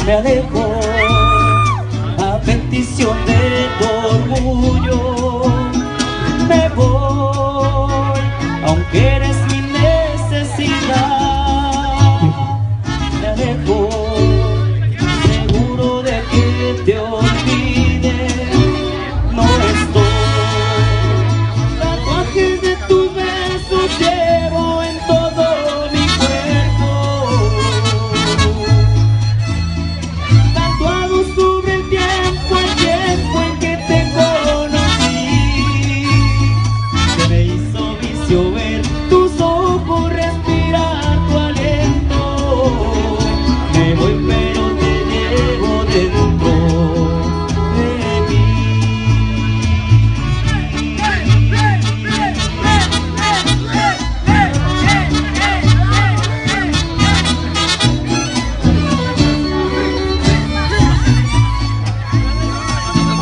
me alejo a petición de tu orgullo. Me voy, aunque eres mi necesidad. Me alejo, seguro de que te olvide. No estoy, tatuajes de tus besos llevo en todo mi cuerpo, tatuado sobre el tiempo en que te conocí, que me hizo vicio ver tus ojos, respirar tu aliento. Me voy pero te llevo dentro de mí.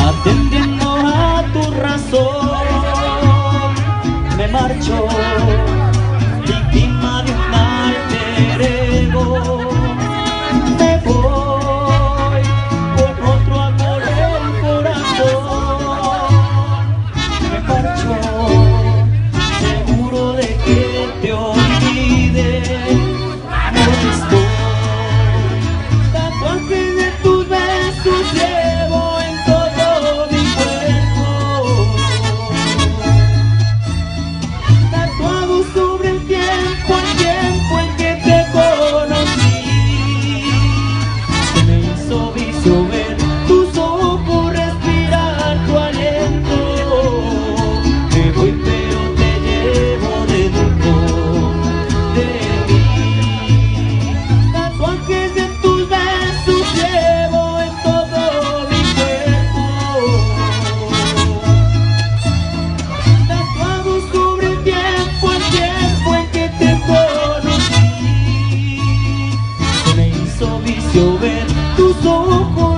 Atendiendo a tu razón, me marcho, víctima de un alter ego. Me voy con otro amor el corazón. Me marcho, seguro de que te olvide. No estoy, tatuajes de tus besos llevo en todo mi cuerpo, tatuado sobre el tiempo en que te conocí, que me hizo vicio ver tus ojos, respirar tu aliento. Me voy pero te llevo dentro de mí. Tatuajes de tus besos llevo en todo mi cuerpo, tatuado sobre el tiempo en que te conocí, que me hizo vicio ver tus ojos,